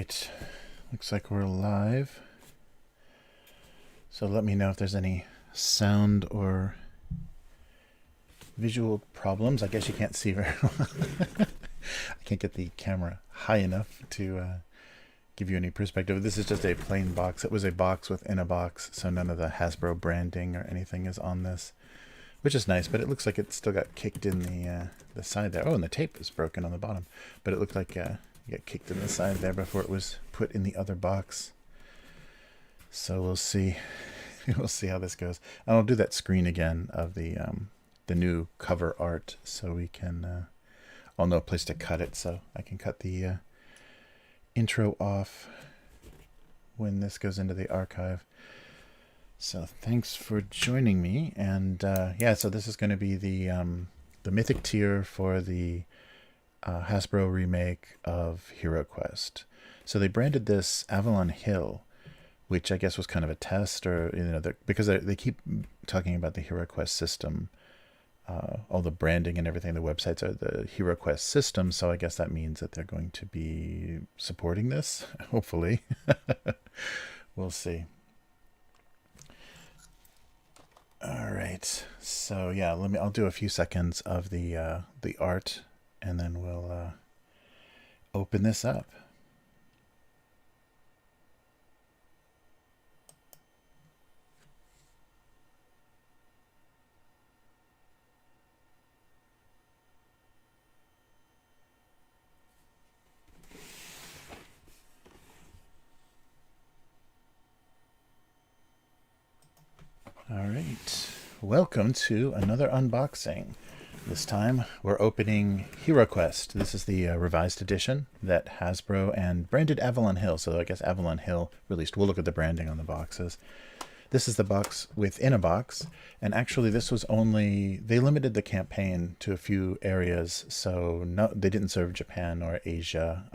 right, looks like we're live. So let me know if there's any sound or visual problems. I guess you can't see very well. I can't get the camera high enough to give you any perspective. This is just a plain box. It was a box within a box, so none of the Hasbro branding or anything is on this, which is nice, but it looks like it still got kicked in the side there. Oh, and the tape is broken on the bottom, but it looked like it got kicked in the side there before it was put in the other box. So we'll see. We'll see how this goes. And I'll do that screen again of the new cover art, so we can. I'll know a place to cut it, so I can cut the intro off when this goes into the archive. So thanks for joining me, and yeah, so this is going to be the Mythic Tier for the Hasbro remake of HeroQuest. So they branded this Avalon Hill, which I guess was kind of a test, or because they keep talking about the HeroQuest system, all the branding and everything. The websites are the HeroQuest system, so I guess that means that they're going to be supporting this. Hopefully, we'll see. All right, so yeah, I'll do a few seconds of the art, and then we'll open this up. All right, welcome to another unboxing. This time we're opening HeroQuest. This is the revised edition that Hasbro and branded Avalon Hill. So I guess Avalon Hill released. We'll look at the branding on the boxes. This is the box within a box, and actually this was only, they limited the campaign to a few areas, so no, they didn't serve Japan or Asia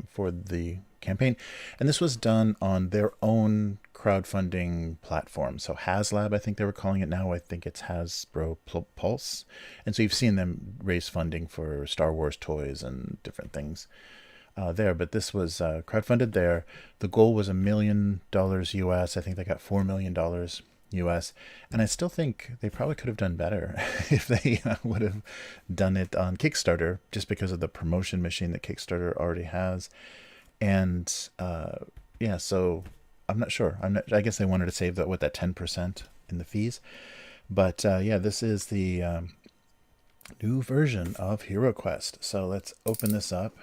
for the campaign, and this was done on their own crowdfunding platform. So HasLab, I think they were calling it now. I think it's Hasbro Pulse, and so you've seen them raise funding for Star Wars toys and different things there, but this was crowdfunded there. The goal was $1 million US. I think they got $4 million US, and I still think they probably could have done better if they would have done it on Kickstarter, just because of the promotion machine that Kickstarter already has. And yeah, so I'm not sure. I guess they wanted to save that 10% in the fees. But yeah, this is the new version of HeroQuest. So let's open this up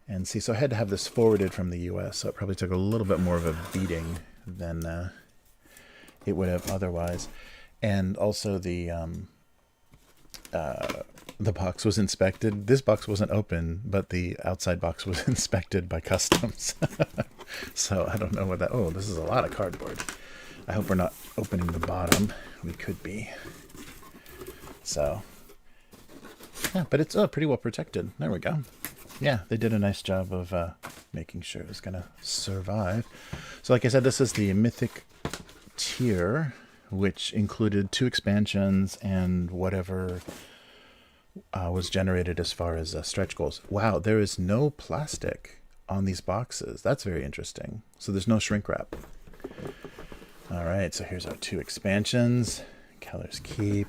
and see. So I had to have this forwarded from the US, so it probably took a little bit more of a beating than it would have otherwise. And also the box was inspected. This box wasn't open, but the outside box was inspected by customs. So I don't know what that... Oh, this is a lot of cardboard. I hope we're not opening the bottom. We could be. So, yeah, but it's pretty well protected. There we go. Yeah, they did a nice job of making sure it was going to survive. So like I said, this is the Mythic Tier, which included 2 expansions and whatever was generated as far as stretch goals. Wow, there is no plastic on these boxes. That's very interesting. So there's no shrink wrap. All right, so here's our 2 expansions. Keller's Keep.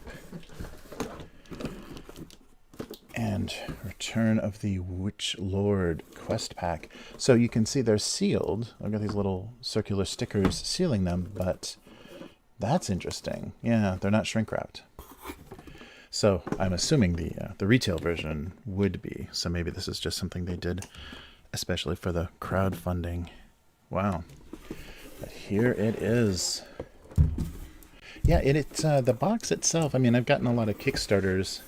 And Return of the Witch Lord quest pack. So you can see they're sealed. I've got these little circular stickers sealing them, but that's interesting. Yeah, they're not shrink wrapped. So I'm assuming the retail version would be. So maybe this is just something they did especially for the crowdfunding. Wow. But here it is. Yeah, it's the box itself. I mean, I've gotten a lot of Kickstarters,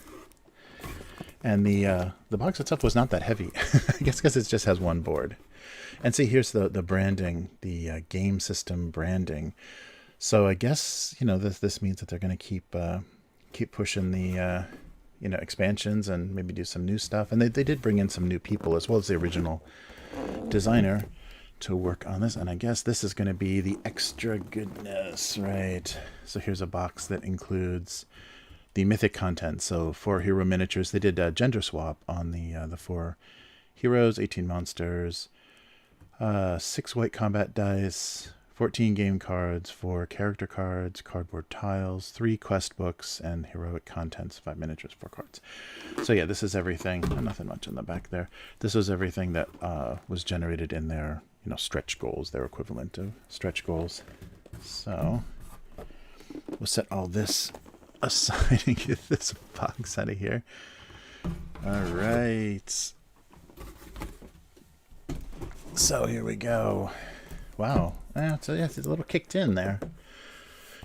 and the box itself was not that heavy. I guess because it just has one board. And see, here's the branding, the game system branding. So I guess, this means that they're going to keep pushing the expansions and maybe do some new stuff. And they did bring in some new people as well as the original designer to work on this. And I guess this is going to be the extra goodness, right? So here's a box that includes the mythic content. So 4 hero miniatures. They did a gender swap on the 4 heroes, 18 monsters, 6 white combat dice, 14 game cards, 4 character cards, cardboard tiles, 3 quest books, and heroic contents, 5 miniatures, 4 cards. So yeah, this is everything. Nothing much in the back there. This was everything that was generated in their, stretch goals, their equivalent of stretch goals. So we'll set all this aside and get this box out of here. All right. So here we go. Wow. So yeah, it's a little kicked in there.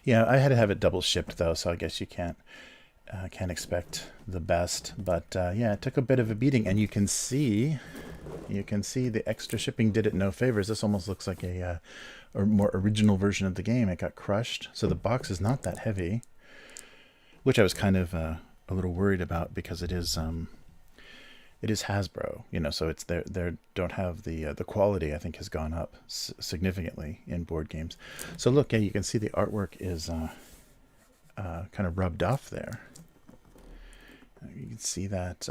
Yeah, I had to have it double shipped though, so I guess you can't expect the best. But yeah, it took a bit of a beating, and you can see the extra shipping did it no favors. This almost looks like a more original version of the game. It got crushed, so the box is not that heavy, which I was kind of a little worried about because it is Hasbro, so it's they don't have the quality, I think, has gone up significantly in board games. So look, yeah, you can see the artwork is kind of rubbed off there. You can see that,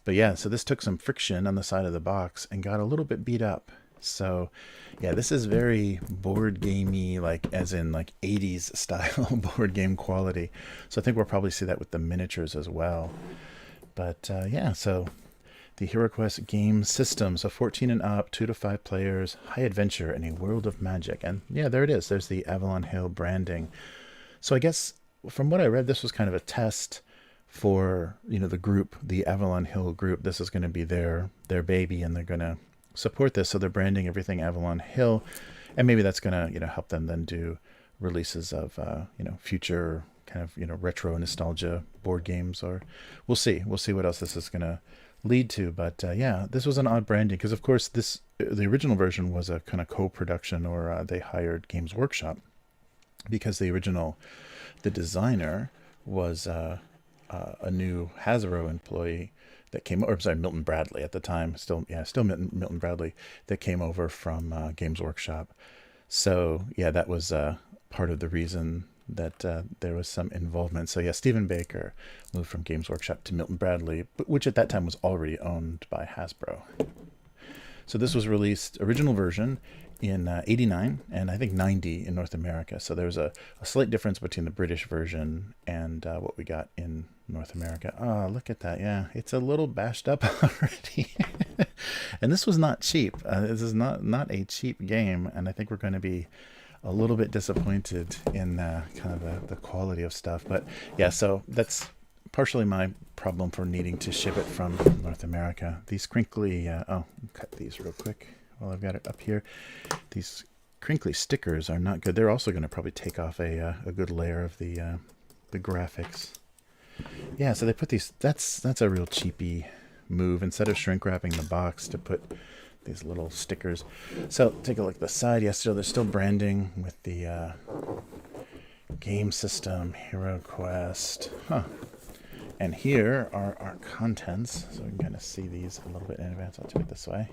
but yeah, so this took some friction on the side of the box and got a little bit beat up. So yeah, this is very board gamey, like as in like 80s style board game quality. So I think we'll probably see that with the miniatures as well. But yeah, so the HeroQuest game system, so 14 and up, 2 to 5 players, high adventure, and a world of magic. And yeah, there it is. There's the Avalon Hill branding. So I guess from what I read, this was kind of a test for, the group, the Avalon Hill group. This is going to be their baby, and they're going to support this. So they're branding everything Avalon Hill, and maybe that's going to, help them then do releases of, future kind of, retro nostalgia board games, or we'll see what else this is going to lead to. But yeah, this was an odd branding because of course the original version was a kind of co-production, or they hired Games Workshop, because the designer was a new Hasbro employee that came, or sorry, Milton Bradley at the time, still Milton Bradley, that came over from Games Workshop. So yeah, that was part of the reason that there was some involvement. So yeah, Stephen Baker moved from Games Workshop to Milton Bradley, which at that time was already owned by Hasbro. So this was released, original version, in 89 and I think 90 in North America. So there was a slight difference between the British version and what we got in North America. Oh, look at that. Yeah, it's a little bashed up already. And this was not cheap. This is not a cheap game, and I think we're going to be a little bit disappointed in kind of the quality of stuff. But yeah, so that's partially my problem for needing to ship it from North America. These crinkly, cut these real quick while I've got it up here. These crinkly stickers are not good. They're also going to probably take off a good layer of the graphics. Yeah, so they put these, that's a real cheapy move. Instead of shrink wrapping the box, to put these little stickers. So take a look at the side. Yes, so they're still branding with the game system, HeroQuest. And here are our contents. So we can kind of see these a little bit in advance. I'll do it this way.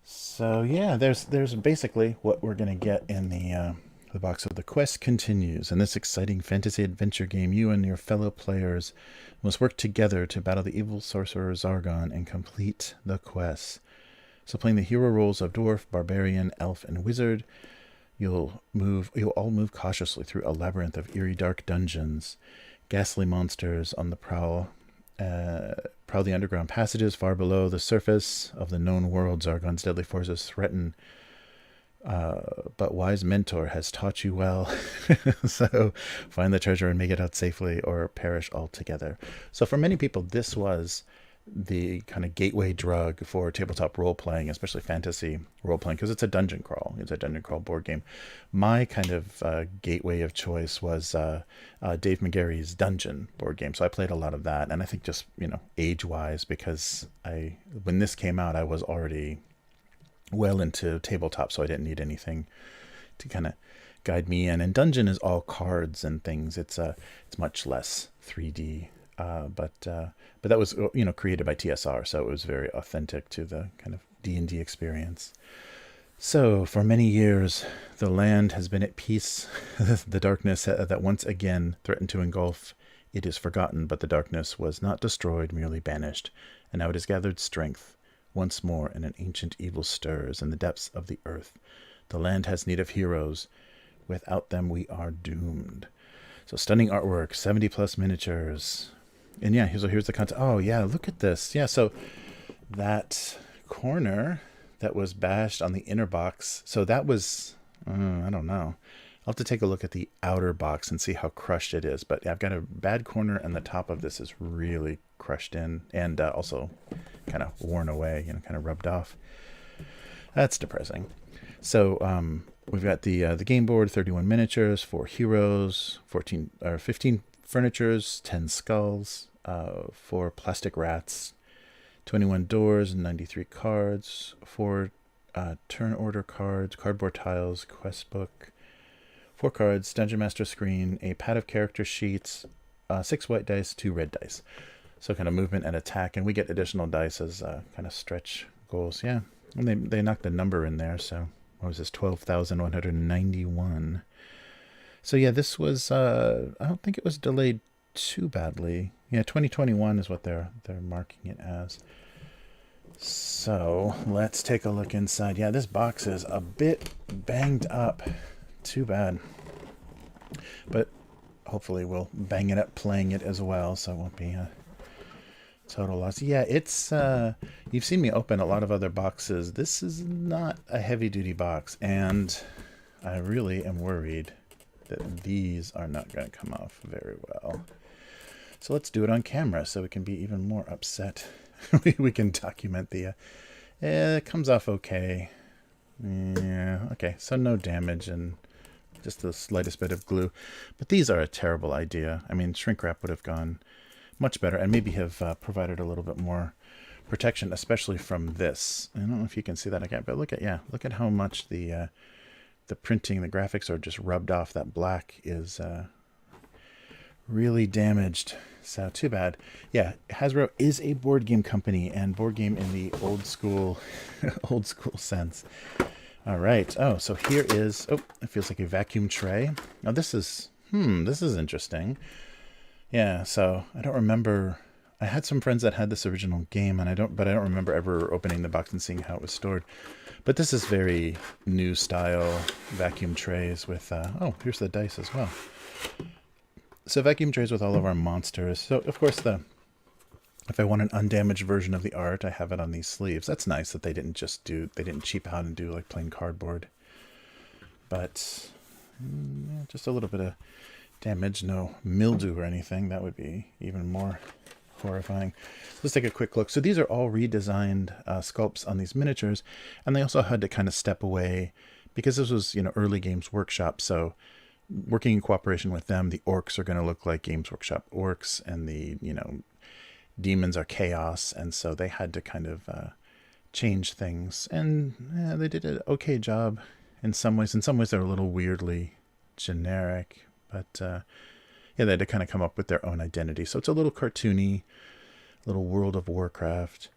So yeah, there's basically what we're going to get in the box. So the quest continues. In this exciting fantasy adventure game, you and your fellow players must work together to battle the evil sorcerer Zargon and complete the quest. So playing the hero roles of dwarf, barbarian, elf, and wizard, you'll all move cautiously through a labyrinth of eerie dark dungeons. Ghastly monsters on the prowl the underground passages far below the surface of the known world. Zargon's deadly forces threaten, but wise mentor has taught you well. So find the treasure and make it out safely, or perish altogether. So for many people, this was the kind of gateway drug for tabletop role-playing, especially fantasy role-playing, because it's a dungeon crawl. It's a dungeon crawl board game. My kind of gateway of choice was Dave McGarry's Dungeon board game. So I played a lot of that, and I think just, age-wise, because when this came out, I was already well into tabletop, so I didn't need anything to kind of guide me in. And Dungeon is all cards and things. It's much less 3D. But that was, created by TSR, so it was very authentic to the kind of D&D experience. So for many years, the land has been at peace. The darkness that once again threatened to engulf it is forgotten, but the darkness was not destroyed, merely banished, and now it has gathered strength Once more, and an ancient evil stirs in the depths of the earth. The land has need of heroes. Without them, we are doomed. So stunning artwork, 70 plus miniatures. And yeah, here's the content. Oh yeah, look at this. Yeah, so that corner that was bashed on the inner box. So that was, I don't know. I'll have to take a look at the outer box and see how crushed it is. But I've got a bad corner, and the top of this is really crushed in, and also kind of worn away, kind of rubbed off. That's depressing. So we've got the game board, 31 miniatures, 4 heroes, 15 furnitures, 10 skulls, 4 plastic rats, 21 doors, 93 cards, 4 turn order cards, cardboard tiles, quest book, 4 cards, Dungeon Master screen, a pad of character sheets, 6 white dice, 2 red dice. So kind of movement and attack, and we get additional dice as kind of stretch goals. Yeah, and they knocked a number in there, so what was this, 12,191. So yeah, this was, I don't think it was delayed too badly. Yeah, 2021 is what they're marking it as. So let's take a look inside. Yeah, this box is a bit banged up. Too bad. But hopefully we'll bang it up playing it as well, so it won't be a total loss. Yeah, it's you've seen me open a lot of other boxes. This is not a heavy-duty box, and I really am worried that these are not going to come off very well. So let's do it on camera so we can be even more upset. We can document the it comes off okay. Yeah, okay, so no damage and just the slightest bit of glue. But these are a terrible idea. I mean, shrink wrap would have gone much better and maybe have provided a little bit more protection, especially from this. I don't know if you can see that again, but look at how much the printing, the graphics are just rubbed off. That black is really damaged. So too bad. Yeah, Hasbro is a board game company, and board game in the old school sense. All right. Oh, so here is, oh, it feels like a vacuum tray. Now this is interesting. Yeah, so I don't remember, I had some friends that had this original game, and I don't remember ever opening the box and seeing how it was stored. But this is very new style vacuum trays with, oh, here's the dice as well. So vacuum trays with all of our monsters. So of course if I want an undamaged version of the art, I have it on these sleeves. That's nice that they didn't cheap out and do like plain cardboard. But yeah, just a little bit of damage, no mildew or anything. That would be even more horrifying. Let's take a quick look. So these are all redesigned sculpts on these miniatures, and they also had to kind of step away because this was, early Games Workshop. So working in cooperation with them, the orcs are going to look like Games Workshop orcs, and the demons are chaos, and so they had to kind of change things, and they did an okay job in some ways. In some ways they're a little weirdly generic, but yeah, they had to kind of come up with their own identity. So it's a little cartoony, little World of Warcraft,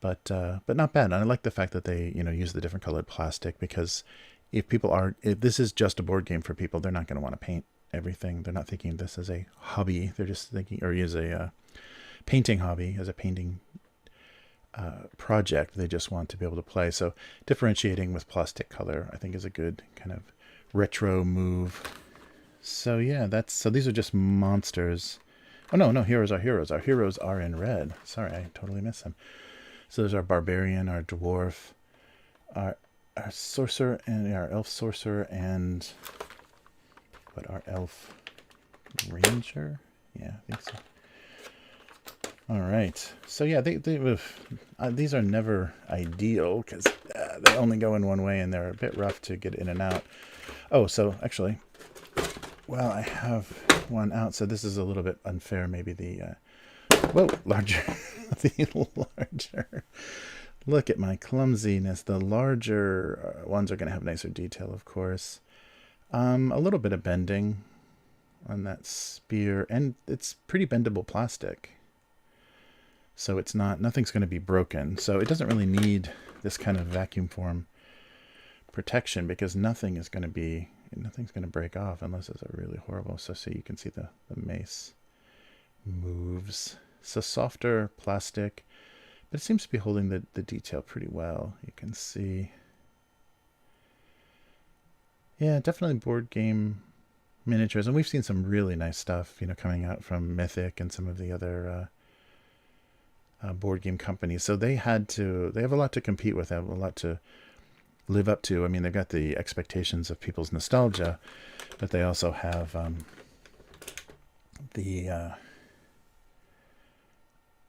but not bad. And I like the fact that they use the different colored plastic, because if this is just a board game for people, they're not going to want to paint everything. They're not thinking of this as a hobby. They're just thinking, or use a painting hobby, as a painting project. They just want to be able to play. So differentiating with plastic color, I think, is a good kind of retro move. So yeah, so these are just monsters. Oh no, heroes are heroes. Our heroes are in red. Sorry, I totally missed them. So there's our barbarian, our dwarf, our sorcerer, and our elf sorcerer, and our elf ranger. Yeah, I think so. All right, so yeah, these are never ideal because they only go in one way, and they're a bit rough to get in and out. Oh, so actually, well, I have one out, so this is a little bit unfair. Maybe the larger, the larger. Look at my clumsiness. The larger ones are going to have nicer detail, of course. A little bit of bending on that spear, and it's pretty bendable plastic. So it's nothing's going to be broken. So it doesn't really need this kind of vacuum form protection, because nothing's going to break off unless it's a really horrible. So see, you can see the mace moves. So softer plastic, But it seems to be holding the detail pretty well. You can see. Yeah, definitely board game miniatures. And we've seen some really nice stuff, coming out from Mythic and some of the other board game companies. So they have a lot to compete with, they have a lot to live up to. I mean, they've got the expectations of people's nostalgia, but they also have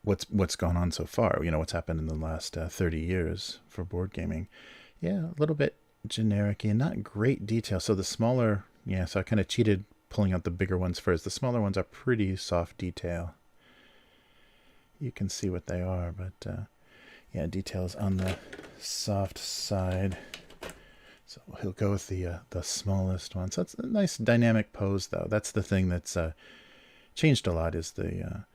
what's gone on so far, what's happened in the last 30 years for board gaming. Yeah, a little bit generic and not great detail. So the smaller, so I kind of cheated pulling out the bigger ones first. The smaller ones are pretty soft detail. You can see what they are, but yeah, details on the soft side. So he'll go with the smallest one. So it's a nice dynamic pose, though. That's the thing that's changed a lot, is the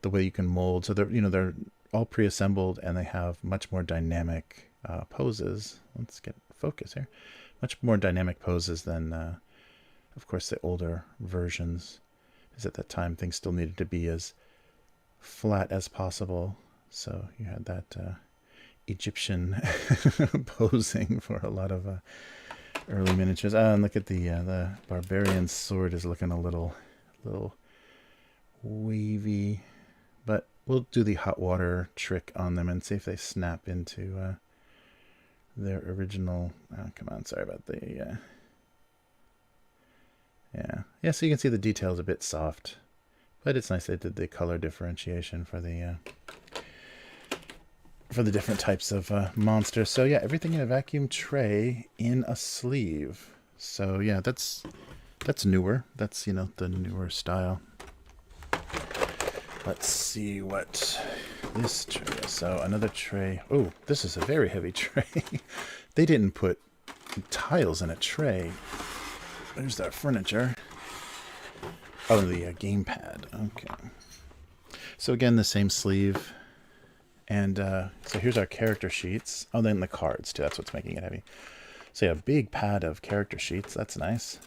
way you can mold. So they're all pre-assembled and they have much more dynamic poses. Let's get focus here. Much more dynamic poses than, of course, the older versions. Because at that time things still needed to be as flat as possible. So you had that Egyptian posing for a lot of early miniatures. And look at the barbarian sword is looking a little wavy, but we'll do the hot water trick on them and see if they snap into their original. Oh, come on, sorry about the yeah. So you can see the detail is a bit soft, but it's nice they did the color differentiation for the different types of monsters. So yeah, everything in a vacuum tray in a sleeve. So yeah, that's newer. That's the newer style. Let's see what this tray is. So another tray. Oh, this is a very heavy tray. They didn't put tiles in a tray. There's our furniture. Oh, the gamepad. Okay. So again, the same sleeve. And so here's our character sheets. Oh, then the cards too. That's what's making it heavy. So yeah, a big pad of character sheets. That's nice.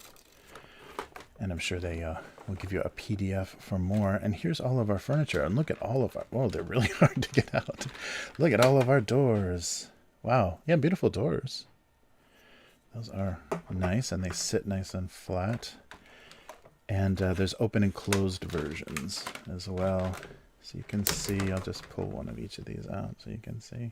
And I'm sure they will give you a PDF for more. And here's all of our furniture. And look at all of our... Whoa, they're really hard to get out. Look at all of our doors. Wow. Yeah, beautiful doors. Those are nice, and they sit nice and flat. And there's open and closed versions as well. So you can see, I'll just pull one of each of these out so you can see.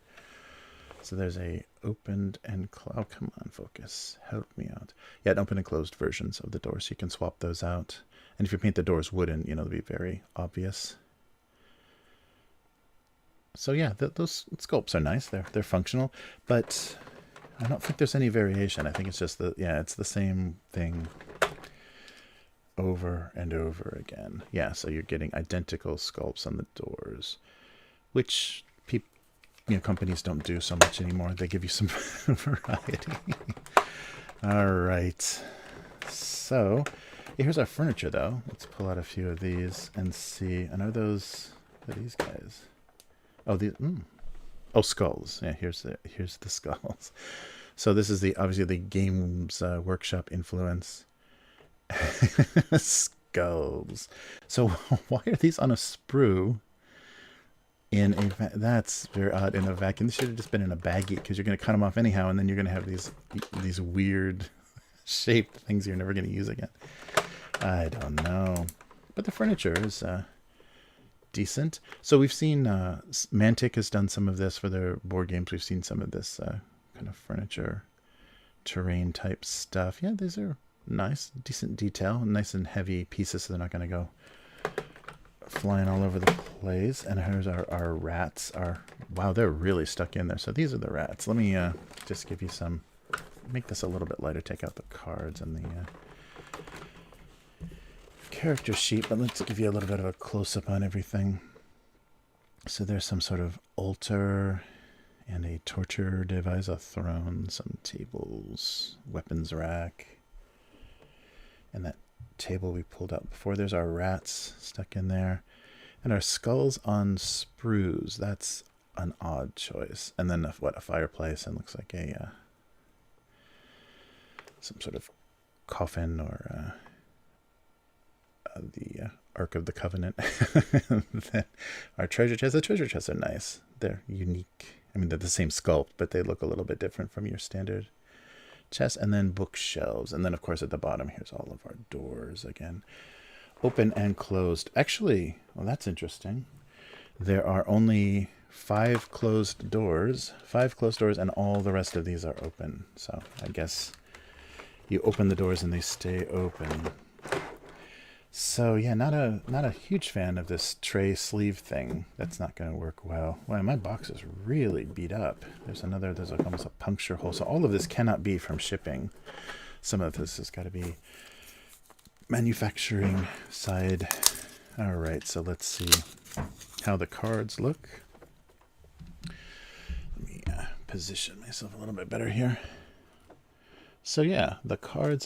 So there's a opened and closed. Oh, come on, focus. Help me out. Yeah, open and closed versions of the doors, so you can swap those out. And if you paint the doors wooden, it'll be very obvious. So yeah, those sculpts are nice. They're functional, but I don't think there's any variation. I think it's just it's the same thing over and over again. Yeah, so you're getting identical sculpts on the doors, which companies don't do so much anymore. They give you some variety. All right. So here's our furniture, though. Let's pull out a few of these and see. And are these guys? Oh, these. Oh, skulls. Yeah, here's the skulls. So this is obviously the Games Workshop influence. Skulls. So why are these on a sprue? That's very odd. In a vacuum, this should have just been in a baggie, because you're going to cut them off anyhow, and then you're going to have these weird shaped things you're never going to use again. I don't know, but the furniture is decent. So we've seen Mantic has done some of this for their board games. We've seen some of this kind of furniture terrain type stuff. Yeah, these are nice, decent detail, nice and heavy pieces, so they're not going to go flying all over the place. And here's our rats. Wow, they're really stuck in there. So these are the rats. Let me just give you some, make this a little bit lighter, take out the cards and the character sheet, but let's give you a little bit of a close-up on everything. So there's some sort of altar and a torture device, a throne, some tables, weapons rack, and that table we pulled out before. There's our rats stuck in there, and our skulls on sprues. That's an odd choice. And then a fireplace, and looks like a some sort of coffin, or the Ark of the Covenant. Then our treasure chests. The treasure chests are nice. They're unique. I mean, they're the same sculpt, but they look a little bit different from your standard chest. And then bookshelves. And then, of course, at the bottom, here's all of our doors again. Open and closed. Actually, well, that's interesting. There are only 5 closed doors. 5 closed doors, and all the rest of these are open. So I guess you open the doors and they stay open. So yeah, not a huge fan of this tray sleeve thing. That's not going to work well. Wow, my box is really beat up. There's like almost a puncture hole. So all of this cannot be from shipping. Some of this has got to be manufacturing side. All right, so let's see how the cards look. Let me position myself a little bit better here. So yeah, the cards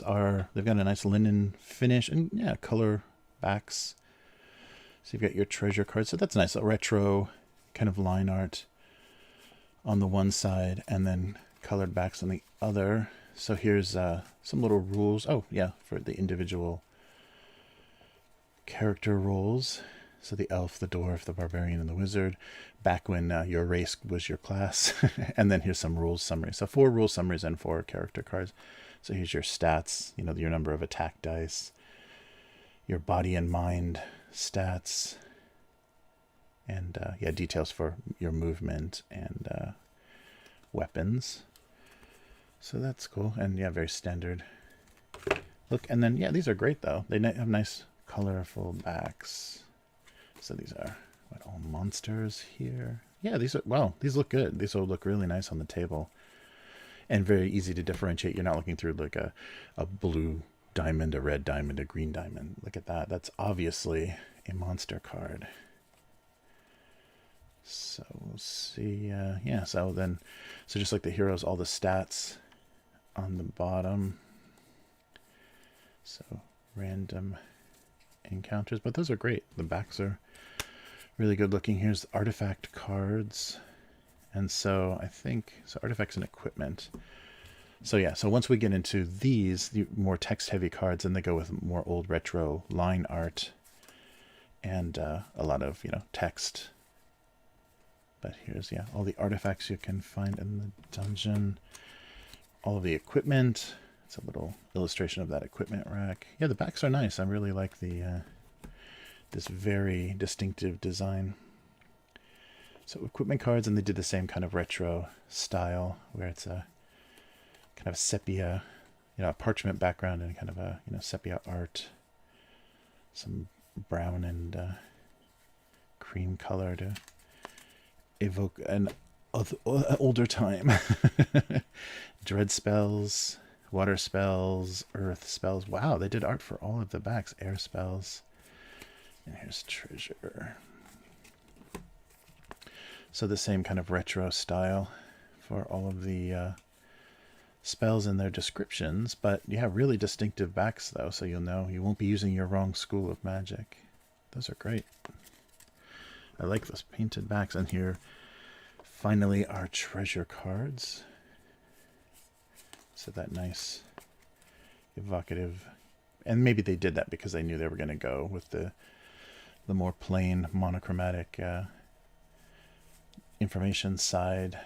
they've got a nice linen finish and yeah, color backs. So you've got your treasure cards. So that's nice, a retro kind of line art on the one side and then colored backs on the other. So here's some little rules. Oh yeah, for the individual character roles. So the elf, the dwarf, the barbarian, and the wizard, back when your race was your class. And then here's some rules summary. So 4 rule summaries and 4 character cards. So here's your stats, you know, your number of attack dice, your body and mind stats, and yeah, details for your movement and weapons. So that's cool. And yeah, very standard look. And then, yeah, these are great though. They have nice colorful backs. So these are all monsters here. Yeah, these look good. These will look really nice on the table. And very easy to differentiate. You're not looking through like a blue diamond, a red diamond, a green diamond. Look at that. That's obviously a monster card. So we'll see. Yeah, so just like the heroes, all the stats on the bottom. So random encounters, but those are great. The backs are really good looking. Here's artifact cards. And so I think, so artifacts and equipment. So yeah, so once we get into these, the more text heavy cards, and they go with more old retro line art and a lot of, you know, text. But here's, yeah, all the artifacts you can find in the dungeon. All of the equipment. It's a little illustration of that equipment rack. Yeah, the backs are nice. I really like the this very distinctive design. So equipment cards, and they did the same kind of retro style where it's a kind of sepia, you know, a parchment background and kind of a, you know, sepia art. Some brown and cream color to evoke an older time. Dread spells, water spells, earth spells. Wow, they did art for all of the backs. Air spells. And here's treasure. So the same kind of retro style for all of the spells and their descriptions. But yeah, really distinctive backs though, so you'll know you won't be using your wrong school of magic. Those are great. I like those painted backs. And here, finally, our treasure cards. So that nice, evocative, and maybe they did that because they knew they were going to go with the more plain monochromatic information side.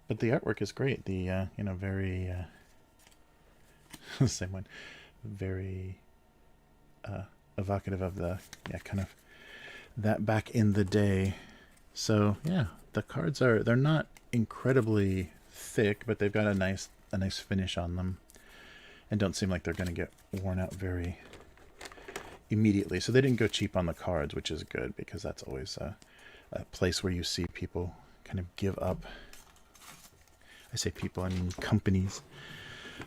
But the artwork is great. The you know, very same one, very evocative of the, yeah, kind of that back in the day. So yeah, the cards they're not incredibly thick, but they've got a nice finish on them, and don't seem like they're going to get worn out very immediately. So they didn't go cheap on the cards, which is good, because that's always a place where you see people kind of give up. I say people, I mean companies.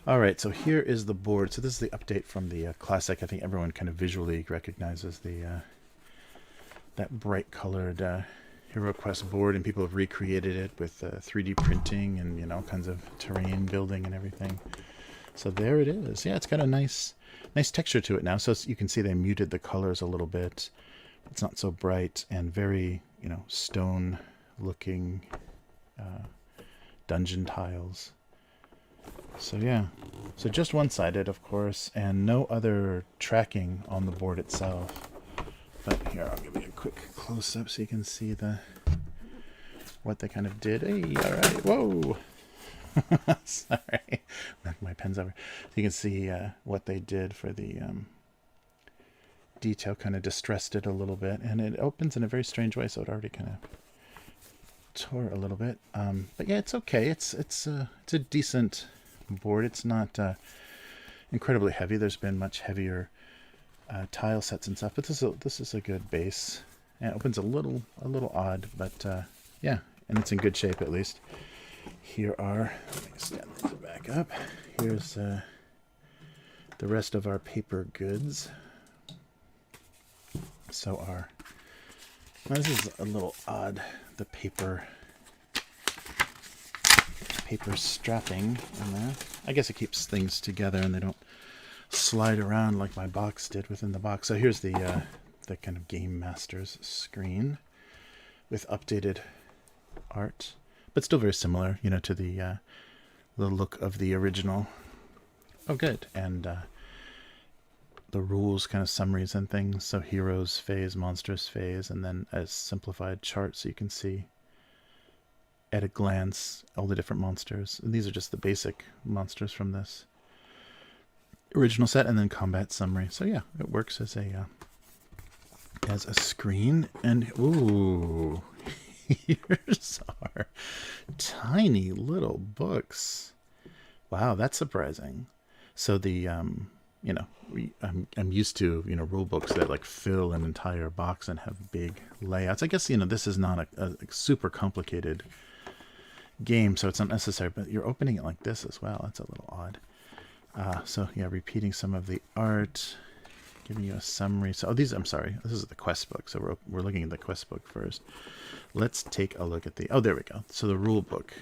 All right, so here is the board. So this is the update from the classic. I think everyone kind of visually recognizes the that bright colored HeroQuest board, and people have recreated it with 3D printing and, you know, all kinds of terrain building and everything. So there it is. Yeah, it's got a nice texture to it now. So you can see they muted the colors a little bit. It's not so bright, and very, you know, stone looking dungeon tiles. So yeah, so just one-sided, of course, and no other tracking on the board itself. here, I'll give you a quick close-up so you can see what they kind of did. Hey, all right, whoa! Sorry, knocked my pens over. So you can see what they did for the detail, kind of distressed it a little bit, and it opens in a very strange way, so it already kind of tore a little bit. But yeah, it's okay. It's a decent board. It's not incredibly heavy. There's been much heavier tile sets and stuff, but this is a good base. Yeah, it opens a little odd, but yeah, and it's in good shape at least. Here are, let me stand this back up. Here's the rest of our paper goods. So now this is a little odd, the paper strapping in there. I guess it keeps things together and they don't slide around like my box did within the box. So here's the kind of Game Master's screen with updated art, but still very similar, you know, to the look of the original. Oh, good. And the rules, kind of summaries and things. So heroes phase, monsters phase, and then a simplified chart so you can see at a glance all the different monsters. And these are just the basic monsters from this original set, and then combat summary. So yeah, it works as a screen. And ooh, here's our tiny little books. Wow, that's surprising. So the you know, I'm used to, you know, rule books that like fill an entire box and have big layouts. I guess, you know, this is not a super complicated game, so it's not necessary, but you're opening it like this as well. That's a little odd. So yeah, repeating some of the art, giving you a summary. So I'm sorry, this is the quest book. So we're looking at the quest book first. Let's take a look at oh, there we go. So the rule book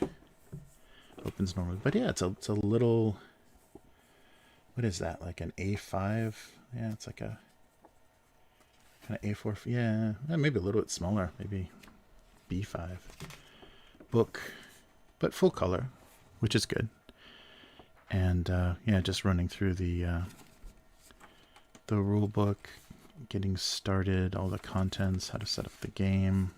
opens normally, but yeah, it's a little, what is that, like an A5? Yeah, it's like a kind of A4. Yeah, maybe a little bit smaller, maybe B5 book, but full color, which is good. And yeah, just running through the rule book, getting started, all the contents, how to set up the game.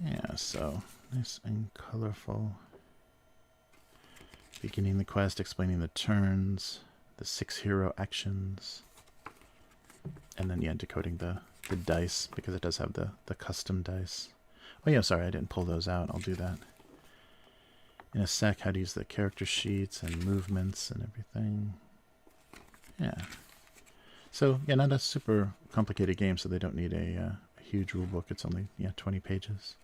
Yeah, so nice and colorful. Beginning the quest, explaining the turns, the 6 hero actions, and then yeah, decoding the dice, because it does have the custom dice. Oh yeah, sorry, I didn't pull those out. I'll do that in a sec. How to use the character sheets and movements and everything. Yeah. So yeah, not a super complicated game, so they don't need a huge rule book. It's only 20 pages.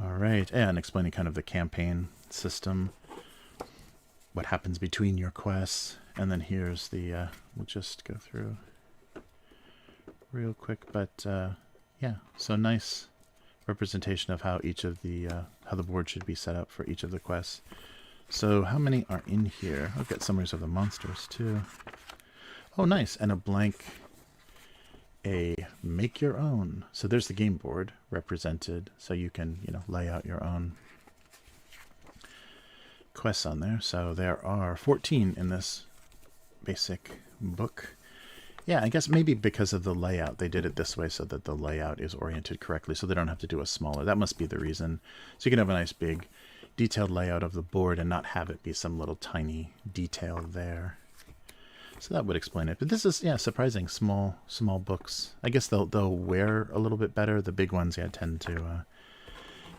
All right, and explaining kind of the campaign system, what happens between your quests, and then here's the we'll just go through real quick, but yeah, so nice representation of how each of the how the board should be set up for each of the quests. So how many are in here? I've got summaries of the monsters too. Oh, nice, and a blank make your own. So there's the game board represented, so you can, you know, lay out your own quests on there. So there are 14 in this basic book. Yeah, I guess maybe because of the layout, they did it this way so that the layout is oriented correctly, so they don't have to do a smaller. That must be the reason. So you can have a nice big detailed layout of the board and not have it be some little tiny detail there. So that would explain it. But this is, yeah, surprising small books. I guess they'll wear a little bit better. The big ones, yeah, tend to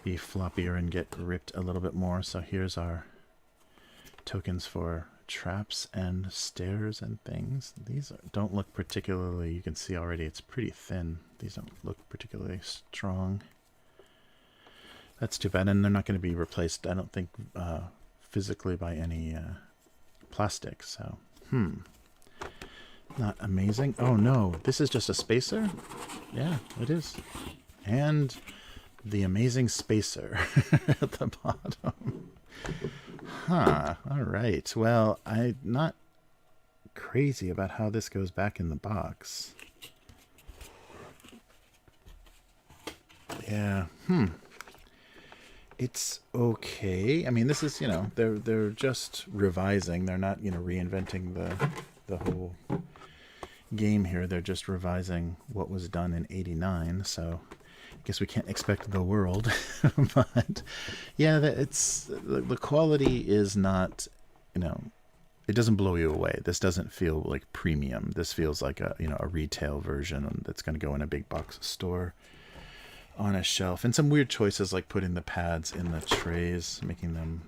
be floppier and get ripped a little bit more. So here's our tokens for traps and stairs and things. These don't look particularly, you can see already it's pretty thin. These don't look particularly strong. That's too bad, and they're not going to be replaced, I don't think, physically by any plastic. So, not amazing. Oh no, this is just a spacer? Yeah, it is. And the amazing spacer at the bottom. Huh, alright. Well, I'm not crazy about how this goes back in the box. Yeah, It's okay. I mean, this is, they're just revising. They're not, reinventing the whole game here. They're just revising what was done in '89. So I guess we can't expect the world. But yeah, the quality is not, it doesn't blow you away. This doesn't feel like premium. This feels like a retail version that's going to go in a big box store on a shelf. And some weird choices like putting the pads in the trays, making them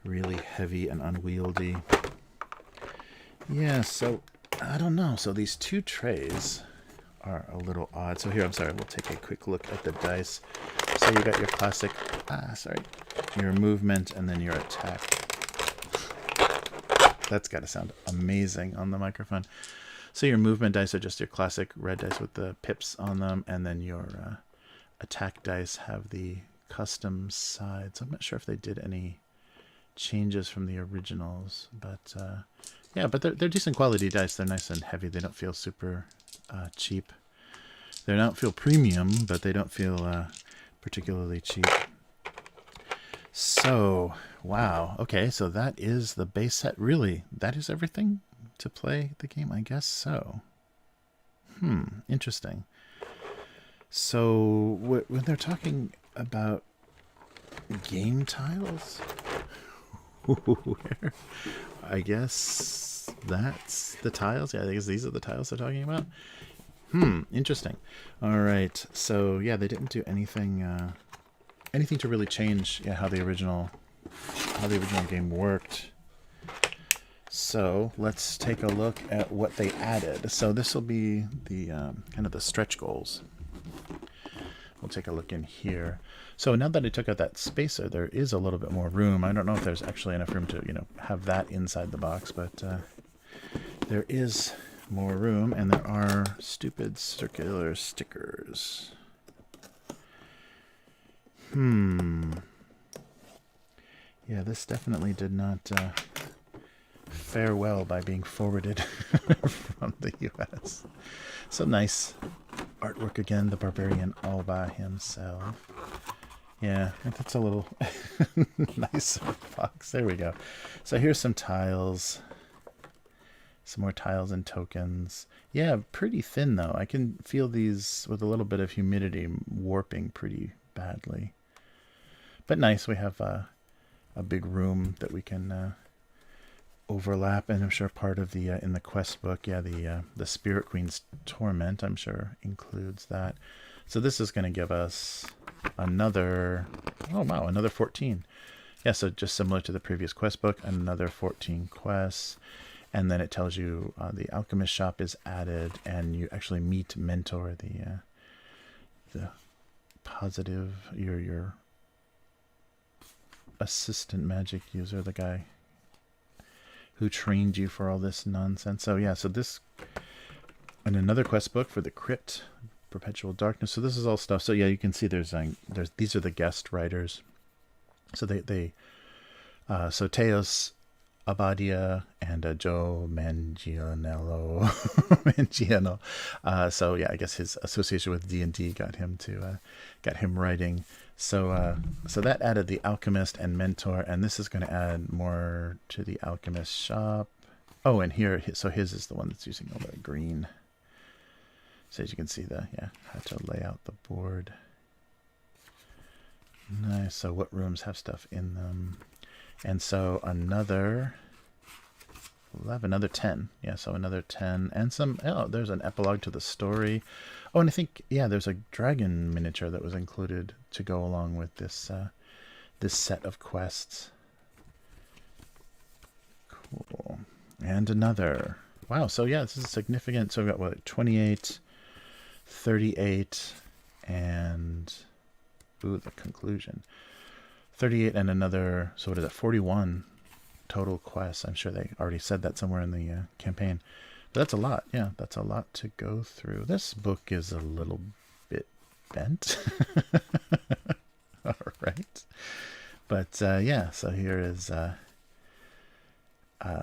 really heavy and unwieldy. Yeah, so I don't know. So these two trays are a little odd. So here, I'm sorry, we'll take a quick look at the dice. So you got your classic, your movement and then your attack. That's got to sound amazing on the microphone. So your movement dice are just your classic red dice with the pips on them, and then your attack dice have the custom sides. I'm not sure if they did any changes from the originals, but yeah, but they're decent quality dice. They're nice and heavy. They don't feel super cheap. They don't feel premium, but they don't feel particularly cheap. So, wow. Okay, so that is the base set. Really, that is everything to play the game? I guess so. Interesting. So, when they're talking about game tiles, I guess that's the tiles. Yeah, I guess these are the tiles they're talking about. Interesting. All right. So yeah, they didn't do anything to really change how the original game worked. So let's take a look at what they added. So this will be the kind of the stretch goals. We'll take a look in here. So now that I took out that spacer, there is a little bit more room. I don't know if there's actually enough room to, have that inside the box, but there is more room, and there are stupid circular stickers. Yeah, this definitely did not fare well by being forwarded from the US. So nice artwork again, the barbarian all by himself. Yeah, that's a little nicer box. There we go. So here's some tiles. Some more tiles and tokens. Yeah, pretty thin though. I can feel these with a little bit of humidity warping pretty badly. But nice, we have a big room that we can overlap, and I'm sure part of the in the quest book, yeah, the Spirit Queen's Torment, I'm sure includes that. So this is going to give us another, oh wow, another 14. Yeah, so just similar to the previous quest book, another 14 quests. And then it tells you the alchemist shop is added, and you actually meet Mentor, the positive, your assistant magic user, the guy who trained you for all this nonsense. So yeah, so this, and another quest book for the Crypt, Perpetual Darkness. So this is all stuff. So yeah, you can see there's these are the guest writers. So so Teos Abadia and Joe Manganiello. So yeah, I guess his association with D&D got him writing. So that added the Alchemist and Mentor, and this is going to add more to the Alchemist shop. Oh, and here, so his is the one that's using all the green. So as you can see, how to lay out the board. Nice. So what rooms have stuff in them? And so another 10. Yeah, so another 10. And some, there's an epilogue to the story. Oh, and I think, yeah, there's a dragon miniature that was included to go along with this this set of quests. Cool. And another. Wow, so yeah, this is significant. So we've got, what, 28, 38, and, ooh, the conclusion. 38 and another, so what is that, 41 total quests. I'm sure they already said that somewhere in the campaign. But that's a lot. Yeah, that's a lot to go through. This book is a little bit bent. All right. But yeah, so here is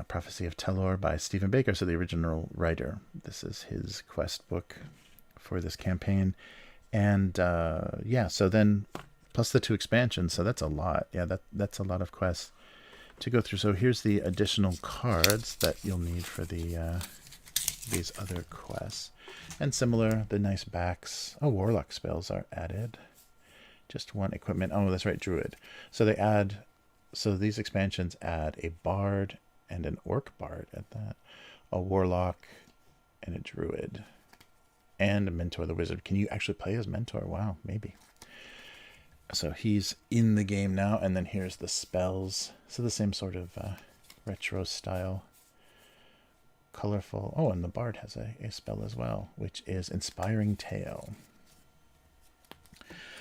Prophecy of Telor by Stephen Baker, so the original writer. This is his quest book for this campaign. And yeah, so then plus the 2 expansions, so that's a lot. Yeah, that's a lot of quests to go through. So here's the additional cards that you'll need for the these other quests. And similar, the nice backs. Oh, warlock spells are added. Just 1 equipment. Oh, that's right, druid. So they add, so these expansions add a bard and an orc bard at that, a warlock and a druid, and a mentor the wizard. Can you actually play as mentor? Wow, maybe. So he's in the game now, and then here's the spells. So the same sort of retro style. Colorful. Oh, and the bard has a spell as well, which is Inspiring Tale.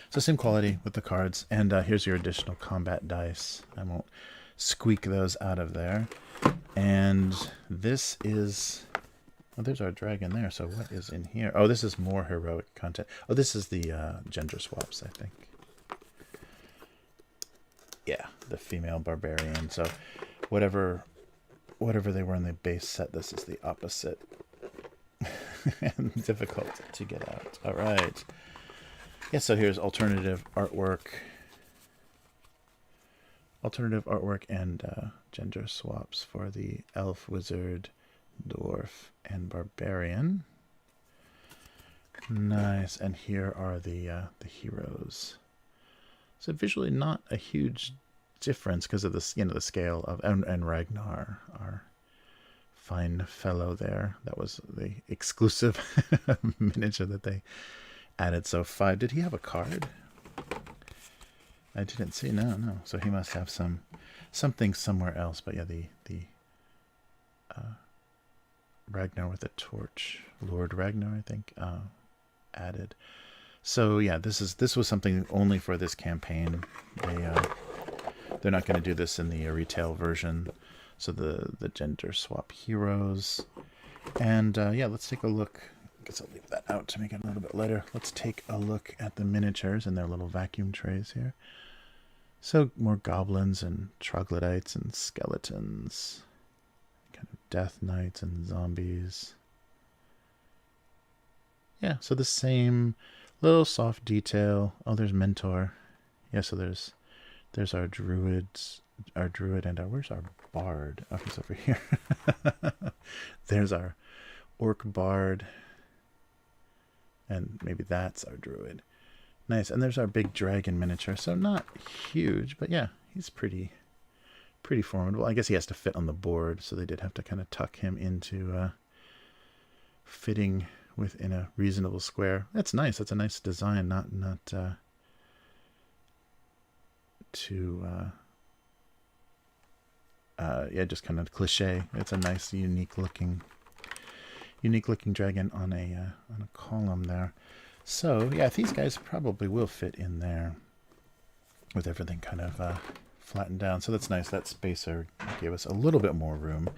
So same quality with the cards. And here's your additional combat dice. I won't squeak those out of there. And this is... Oh, there's our dragon there. So what is in here? Oh, this is more heroic content. Oh, this is the gender swaps, I think. Yeah, the female barbarian. So whatever they were in the base set, this is the opposite. And difficult to get out. All right. Yeah, so here's alternative artwork and gender swaps for the elf, wizard, dwarf, and barbarian. Nice. And here are the heroes. So visually not a huge difference because of this, the scale of, and Ragnar, our fine fellow there. That was the exclusive miniature that they added. So 5. Did he have a card? I didn't see. No. So he must have something somewhere else. But yeah, the Ragnar with a torch, Lord Ragnar, I think, added. So yeah, this was something only for this campaign. They're not going to do this in the retail version. So the gender swap heroes, and yeah, let's take a look. I guess I'll leave that out to make it a little bit later. Let's take a look at the miniatures and their little vacuum trays here. So more goblins and troglodytes and skeletons, kind of death knights and zombies. Yeah, so the same little soft detail. Oh, there's mentor. Yeah, so there's our druids, and where's our bard? Oh, he's over here. There's our orc bard, and maybe that's our druid. Nice. And there's our big dragon miniature. So not huge, but yeah, he's pretty formidable. I guess he has to fit on the board, so they did have to kind of tuck him into fitting within a reasonable square. That's nice. That's a nice design, not yeah, just kind of cliche. It's a nice, unique looking dragon on a column there. So yeah, these guys probably will fit in there with everything kind of flattened down. So that's nice. That spacer gave us a little bit more room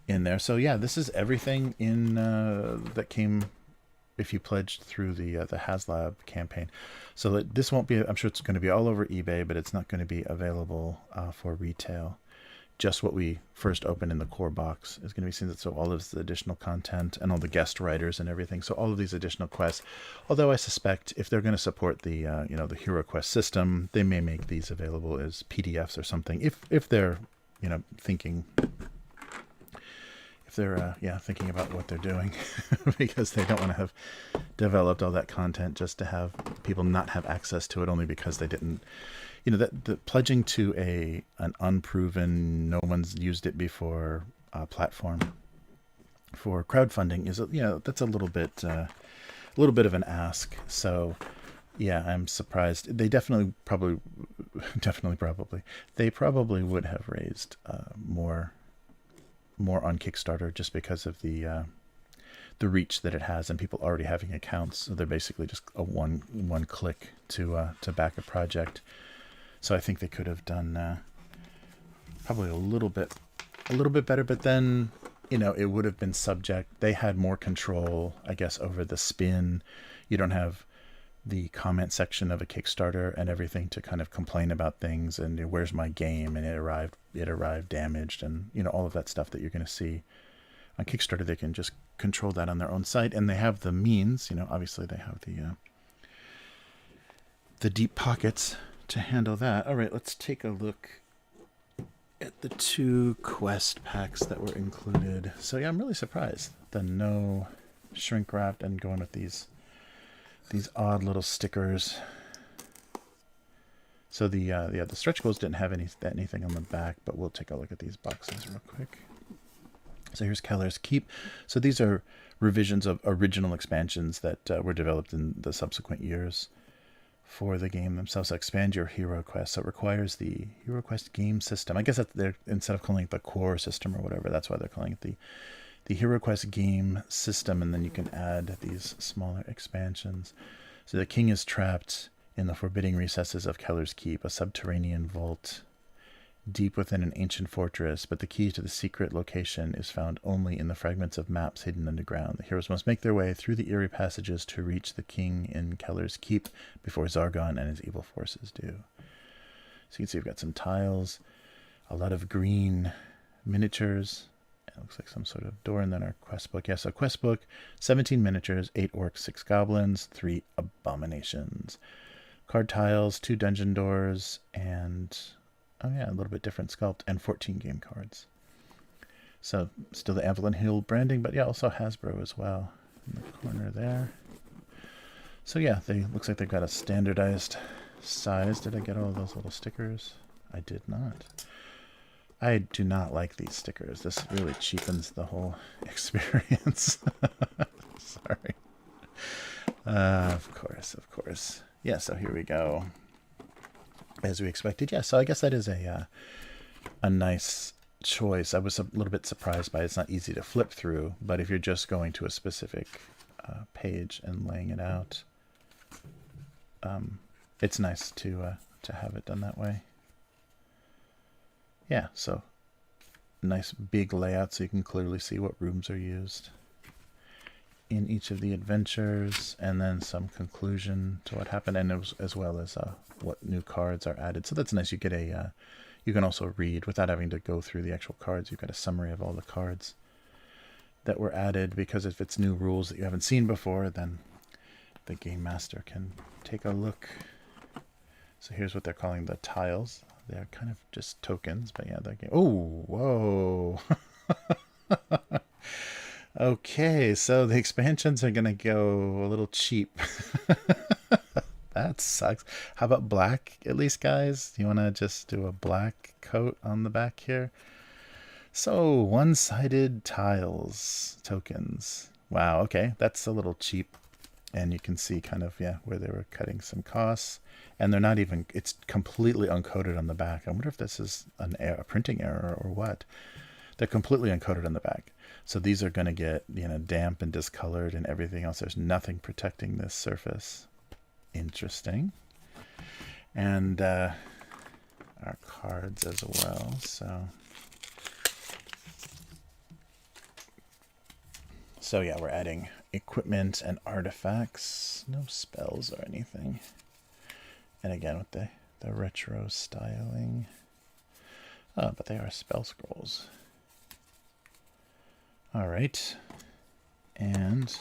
in there. So yeah, this is everything in that came if you pledged through the HasLab campaign. So this won't be, I'm sure it's going to be all over eBay, but it's not going to be available for retail. Just what we first opened in the core box is going to be seen. So all of the additional content and all the guest writers and everything. So all of these additional quests, although I suspect if they're going to support the the HeroQuest system, they may make these available as PDFs or something. If they're thinking about what they're doing, because they don't want to have developed all that content just to have people not have access to it only because they didn't. That the pledging to an unproven, no one's used it before platform for crowdfunding is that's a little bit of an ask. So yeah, I'm surprised. They definitely probably would have raised more on Kickstarter just because of the reach that it has and people already having accounts. So they're basically just a one click to back a project. So I think they could have done probably a little bit better, but then it would have been subject. They had more control, I guess, over the spin. You don't have the comment section of a Kickstarter and everything to kind of complain about things and where's my game and it arrived damaged and all of that stuff that you're going to see on Kickstarter. They can just control that on their own site, and they have the means. Obviously they have the the deep pockets to handle that. All right, let's take a look at the 2 quest packs that were included. So yeah, I'm really surprised. The no shrink wrapped and going with these odd little stickers. So the stretch goals didn't have anything on the back, but we'll take a look at these boxes real quick. So here's kellerskeep. So these are revisions of original expansions that were developed in the subsequent years for the game themselves. So expand your HeroQuest. So it requires the HeroQuest game system. I guess that they're, instead of calling it the core system or whatever, that's why they're calling it the HeroQuest game system, and then you can add these smaller expansions. So the king is trapped in the forbidding recesses of Kellerskeep, a subterranean vault deep within an ancient fortress, but the key to the secret location is found only in the fragments of maps hidden underground. The heroes must make their way through the eerie passages to reach the king in Kellerskeep before Zargon and his evil forces do. So you can see we've got some tiles, a lot of green miniatures. It looks like some sort of door, and then our quest book. Yeah, so quest book, 17 miniatures, 8 orcs, 6 goblins, 3 abominations. Card tiles, 2 dungeon doors, and oh yeah, a little bit different sculpt, and 14 game cards. So still the Avalon Hill branding, but yeah, also Hasbro as well in the corner there. So yeah, looks like they've got a standardized size. Did I get all of those little stickers? I did not. I do not like these stickers. This really cheapens the whole experience. Sorry. Of course. Yeah, so here we go. As we expected. Yeah, so I guess that is a nice choice. I was a little bit surprised by it. It's not easy to flip through, but if you're just going to a specific page and laying it out, it's nice to have it done that way. Yeah, so nice big layout so you can clearly see what rooms are used in each of the adventures, and then some conclusion to what happened, and as well as what new cards are added. So that's nice. You get you can also read without having to go through the actual cards. You've got a summary of all the cards that were added, because if it's new rules that you haven't seen before, then the game master can take a look. So here's what they're calling the tiles. They're kind of just tokens, but yeah, they're... Oh, whoa. Okay, so the expansions are going to go a little cheap. That sucks. How about black, at least, guys? You want to just do a black coat on the back here? So, one-sided tiles, tokens. Wow, okay, that's a little cheap. And you can see kind of, yeah, where they were cutting some costs. And they're not even, it's completely uncoated on the back. I wonder if this is a printing error or what. They're completely uncoated on the back. So these are going to get, damp and discolored and everything else. There's nothing protecting this surface. Interesting. And our cards as well. So yeah, we're adding equipment and artifacts. No spells or anything. And again, with the retro styling. Oh, but they are spell scrolls. All right. And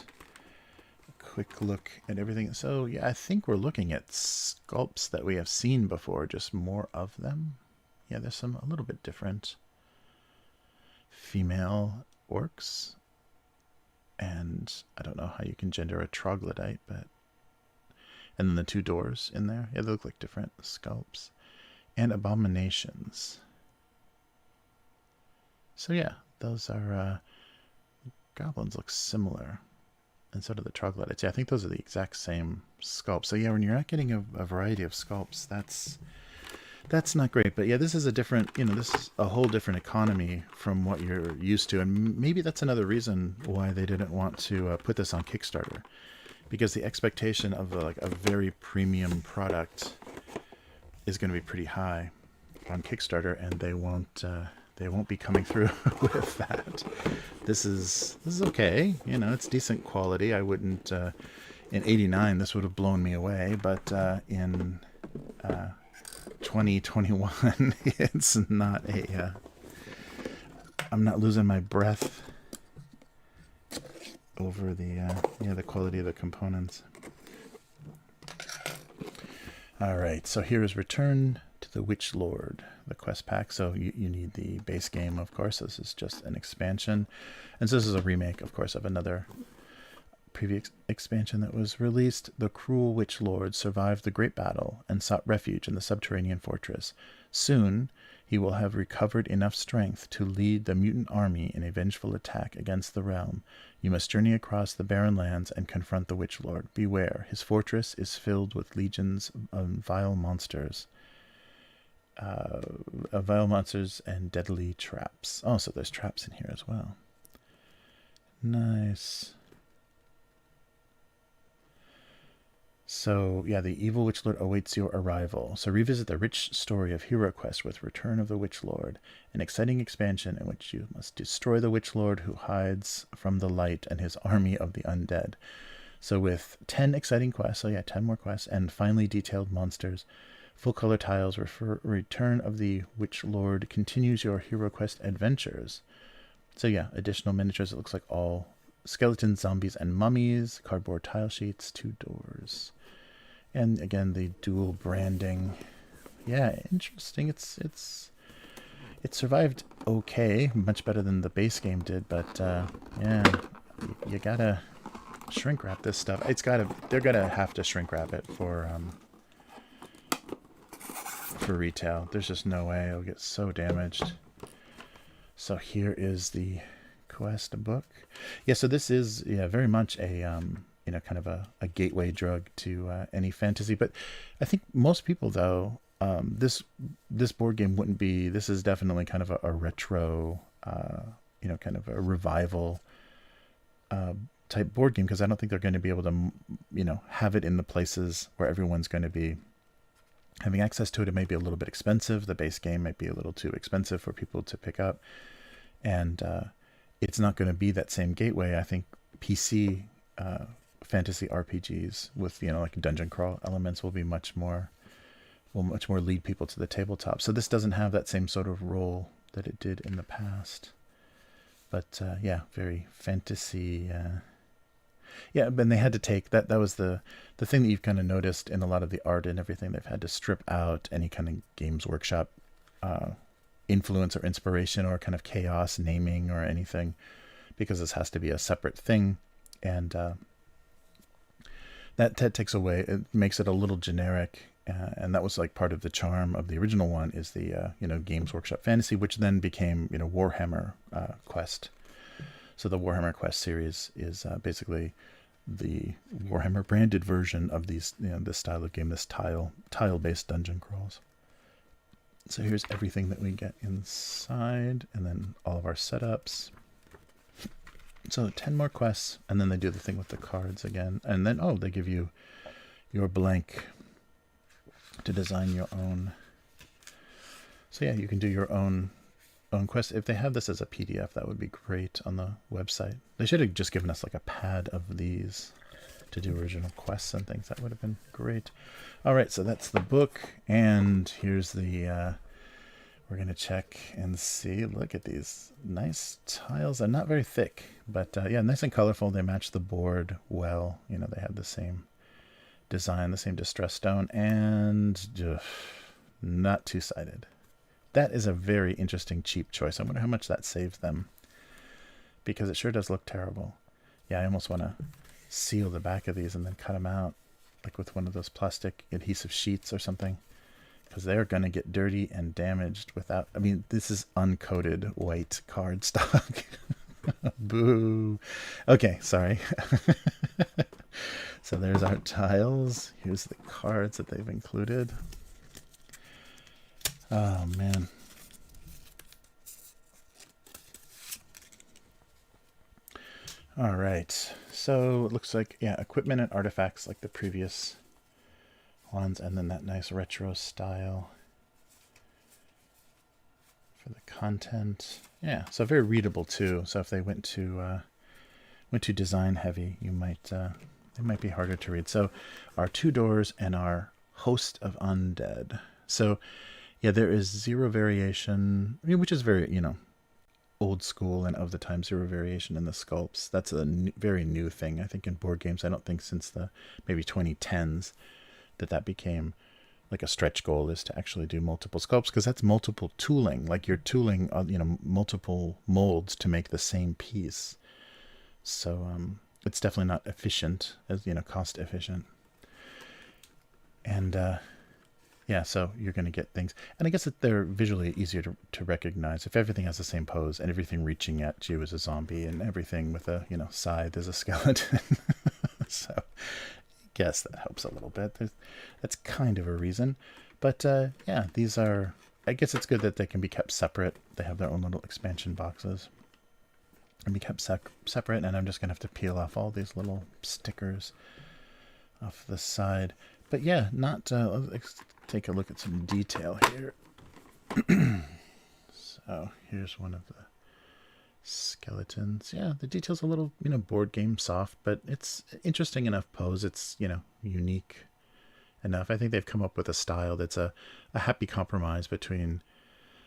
a quick look at everything. So yeah, I think we're looking at sculpts that we have seen before, just more of them. Yeah, there's some a little bit different female orcs. And I don't know how you can gender a troglodyte, but... And then the 2 doors in there. Yeah, they look like different sculpts. And abominations. So yeah, those are... goblins look similar. And so do the troglodytes. Yeah, I think those are the exact same sculpts. So yeah, when you're not getting a variety of sculpts, that's not great. But yeah, this is a different, this is a whole different economy from what you're used to. And maybe that's another reason why they didn't want to put this on Kickstarter. Because the expectation of a very premium product is going to be pretty high on Kickstarter, and they won't be coming through with that. This is okay. It's decent quality. I wouldn't, in '89, this would have blown me away, but in 2021, it's not I'm not losing my breath over the quality of the components. All right, so here is Return to the Witch Lord, the quest pack. So you need the base game, of course. This is just an expansion. And so this is a remake, of course, of another previous expansion that was released. The cruel Witch Lord survived the great battle and sought refuge in the subterranean fortress. Soon, he will have recovered enough strength to lead the mutant army in a vengeful attack against the realm. You must journey across the barren lands and confront the Witch Lord. Beware, his fortress is filled with legions of vile monsters. Vile monsters and deadly traps. Oh, so there's traps in here as well. Nice. So, yeah, the evil Witch Lord awaits your arrival. So revisit the rich story of HeroQuest with Return of the Witch Lord, an exciting expansion in which you must destroy the Witch Lord who hides from the light and his army of the undead. So with 10 exciting quests, so yeah, 10 more quests, and finely detailed monsters, full color tiles, Return of the Witch Lord continues your HeroQuest adventures. So yeah, additional miniatures. It looks like all skeletons, zombies, and mummies, cardboard tile sheets, 2 doors. And again, the dual branding. Yeah, interesting. It survived okay, much better than the base game did, but yeah, you gotta shrink wrap this stuff. They're gonna have to shrink wrap it for retail. There's just no way it'll get so damaged. So here is the quest book. Yeah, so this is very much a kind of a gateway drug to any fantasy. But I think most people, though, this board game wouldn't be. This is definitely kind of a retro, kind of a revival type board game, because I don't think they're going to be able to, have it in the places where everyone's going to be having access to it. It may be a little bit expensive. The base game might be a little too expensive for people to pick up, and it's not going to be that same gateway. I think PC fantasy RPGs with like dungeon crawl elements will much more lead people to the tabletop. So this doesn't have that same sort of role that it did in the past. But yeah, very fantasy. Yeah, but they had to take that. That was the thing that you've kind of noticed in a lot of the art and everything. They've had to strip out any kind of Games Workshop influence or inspiration or kind of chaos naming or anything, because this has to be a separate thing, and that takes away. It makes it a little generic, and that was like part of the charm of the original one, is the Games Workshop fantasy, which then became Warhammer Quest. So the Warhammer Quest series is basically the Warhammer branded version of these, this style of game, this tile-based dungeon crawls. So here's everything that we get inside, and then all of our setups. So 10 more quests, and then they do the thing with the cards again. And then, they give you your blank to design your own. So yeah, you can do your own quest. If they have this as a PDF, that would be great on the website. They should have just given us like a pad of these to do original quests and things. That would have been great. All right, so that's the book, and here's the we're gonna check and see. Look at these nice tiles. They're not very thick, but yeah, nice and colorful. They match the board well. They have the same design, the same distress stone, and not two-sided. That is a very interesting cheap choice. I wonder how much that saves them, because it sure does look terrible. Yeah, I almost want to seal the back of these and then cut them out, like with one of those plastic adhesive sheets or something, because they're going to get dirty and damaged without... I mean, this is uncoated white cardstock. Boo. Okay, sorry. So there's our tiles. Here's the cards that they've included. Oh, man. All right. So it looks like, yeah, equipment and artifacts like the previous ones, and then that nice retro style for the content. Yeah, so very readable too. So if they went to design heavy, it might be harder to read. So our 2 doors and our host of undead. So yeah, there is 0 variation, which is very, old school and of the time. 0 variation in the sculpts. That's a very new thing, I think, in board games. I don't think since the maybe 2010s that became like a stretch goal is to actually do multiple sculpts, because that's multiple tooling. Like you're tooling, you know, multiple molds to make the same piece. So it's definitely not efficient, as you know, cost efficient. And yeah, so you're going to get things, and I guess that they're visually easier to recognize. If everything has the same pose and everything reaching at you is a zombie and everything with a, you know, scythe is a skeleton. So I guess that helps a little bit. That's kind of a reason. But yeah, these are, I guess it's good that they can be kept separate. They have their own little expansion boxes and be kept separate. And I'm just going to have to peel off all these little stickers off the side. But yeah, not, let's take a look at some detail here. So here's one of the skeletons. Yeah, the detail's a little, you know, board game soft, but it's interesting enough pose. It's, you know, unique enough. I think they've come up with a style that's a happy compromise between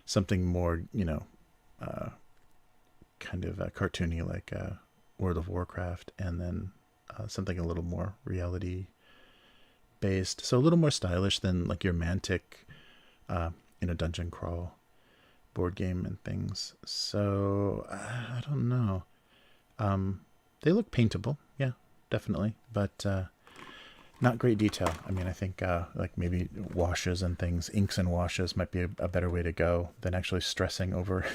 something more, you know, kind of cartoony like World of Warcraft, and then something a little more reality based, so a little more stylish than like your Mantic, you know, dungeon crawl board game and things. So I don't know. They look paintable, yeah, definitely, but not great detail. I mean, I think like maybe washes and things, inks and washes might be a better way to go than actually stressing over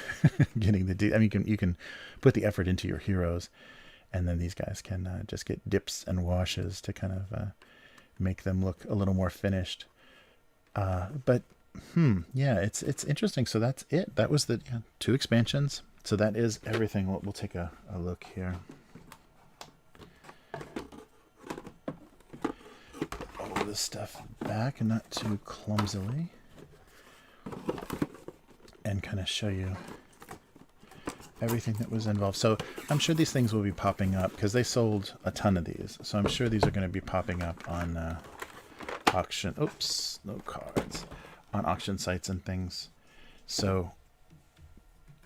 getting the I mean, you can put the effort into your heroes, and then these guys can just get dips and washes to kind of make them look a little more finished. But yeah, it's interesting. So that's it. That was the 2 expansions. So that is everything. We'll take a look here. All this stuff back and not too clumsily, and kind of show you everything that was involved. So I'm sure these things will be popping up because they sold a ton of these. So I'm sure these are going to be popping up on auction. Oops, no cards. On auction sites and things. So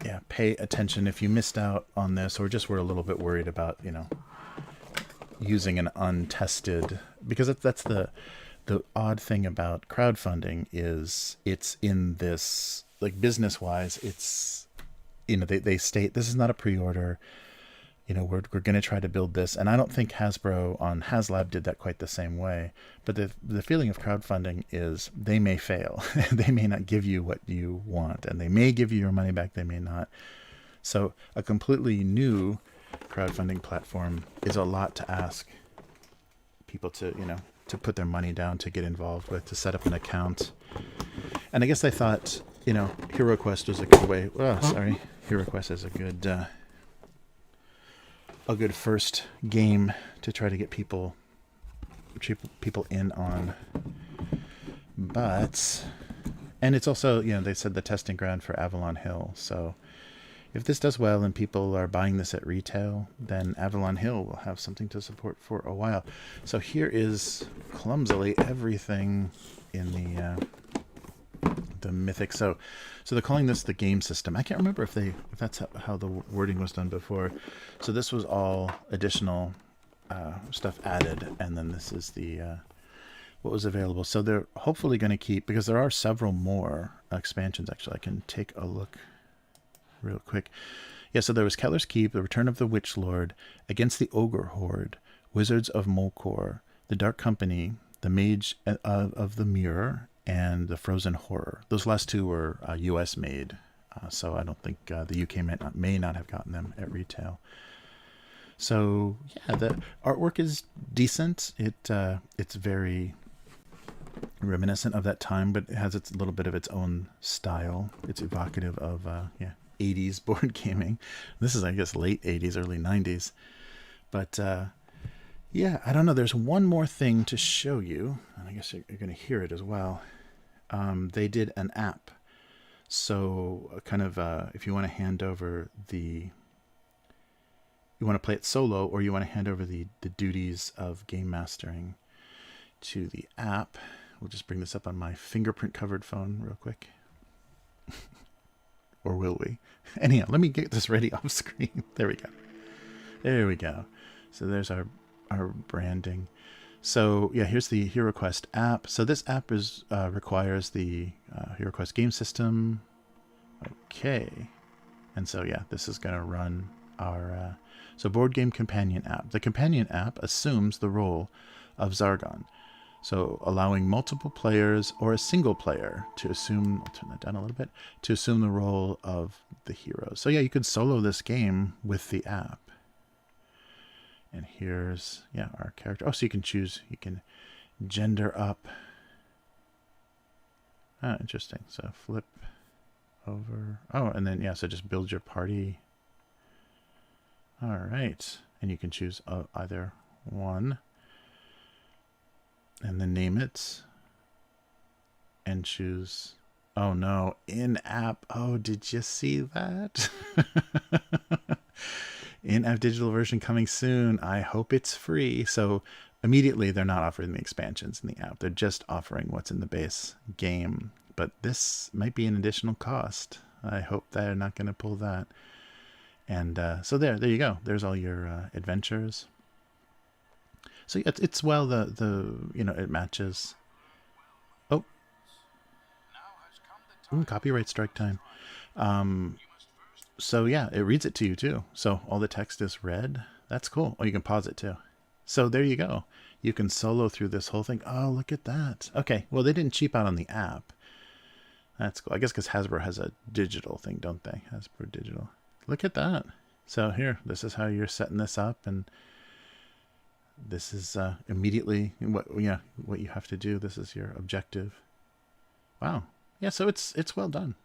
yeah, pay attention if you missed out on this, or just were a little bit worried about, you know, using an untested, because that's the odd thing about crowdfunding is it's in this, like, business wise, it's, you know, they state this is not a pre-order, you know, we're going to try to build this. And I don't think Hasbro on HasLab did that quite the same way, but the feeling of crowdfunding is they may fail. They may not give you what you want, and they may give you your money back, they may not. So a completely new crowdfunding platform is a lot to ask people to, you know, to put their money down, to get involved with, to set up an account. And I guess I thought, you know, HeroQuest was a good way. Oh, sorry. HeroQuest is a good first game to try to get people in on. But, and it's also, you know, they said the testing ground for Avalon Hill. So if this does well and people are buying this at retail, then Avalon Hill will have something to support for a while. So here is clumsily everything in the Mythic. So they're calling this the game system. I can't remember if that's how the wording was done before. So this was all additional stuff added, and then this is the what was available. So they're hopefully going to keep, because there are several more expansions. Actually, I can take a look real quick. Yeah, so there was Kellar's Keep, The Return of the Witch Lord, Against the Ogre Horde, Wizards of Molkor, The Dark Company, The Mage of the Mirror, and The Frozen Horror. Those last 2 were US made, so I don't think the UK may not have gotten them at retail. So yeah, the artwork is decent. It's very reminiscent of that time, but it has its little bit of its own style. It's evocative of 80s board gaming. This is, I guess, late 80s, early 90s. But yeah, I don't know. There's one more thing to show you, and I guess you're going to hear it as well. They did an app. So kind of if you want to hand over you want to play it solo, or you want to hand over the duties of game mastering to the app. We'll just bring this up on my fingerprint covered phone real quick. Or will we? Anyhow, let me get this ready off screen. There we go. There we go. So there's our branding. So yeah, here's the HeroQuest app. So this app is requires the HeroQuest game system. Okay. And so yeah, this is going to run our so board game companion app. The companion app assumes the role of Zargon. So allowing multiple players or a single player to assume, I'll turn that down a little bit, to assume the role of the hero. So yeah, you can solo this game with the app. And here's, yeah, our character. Oh, so you can choose, you can gender up. Ah, interesting. So flip over. Oh, and then, yeah, so just build your party. All right. And you can choose either one. And then name it. And choose, oh no, in-app. Oh, did you see that? In-app digital version coming soon. I hope it's free. So immediately they're not offering the expansions in the app. They're just offering what's in the base game. But this might be an additional cost. I hope they're not going to pull that. And so there you go. There's all your adventures. So yeah, it's well, the you know, it matches. Oh, copyright strike time. So yeah, it reads it to you too. So all the text is read. That's cool. Oh, you can pause it too. So there you go. You can solo through this whole thing. Oh, look at that. Okay, well, they didn't cheap out on the app. That's cool. I guess because Hasbro has a digital thing, don't they? Hasbro Digital. Look at that. So here, this is how you're setting this up, and this is immediately what you have to do. This is your objective. Wow. Yeah, so it's well done.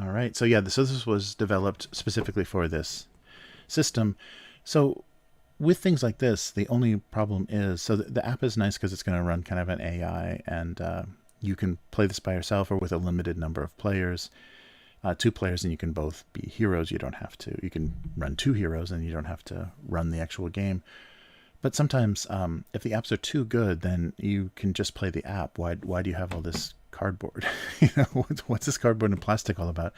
All right. So yeah, so this was developed specifically for this system. So with things like this, the only problem is, so the app is nice because it's going to run kind of an AI, and you can play this by yourself or with a limited number of players. 2 players, and you can both be heroes. You don't have to. You can run 2 heroes, and you don't have to run the actual game. But sometimes, if the apps are too good, then you can just play the app. Why do you have all this cardboard? You know, what's this cardboard and plastic all about?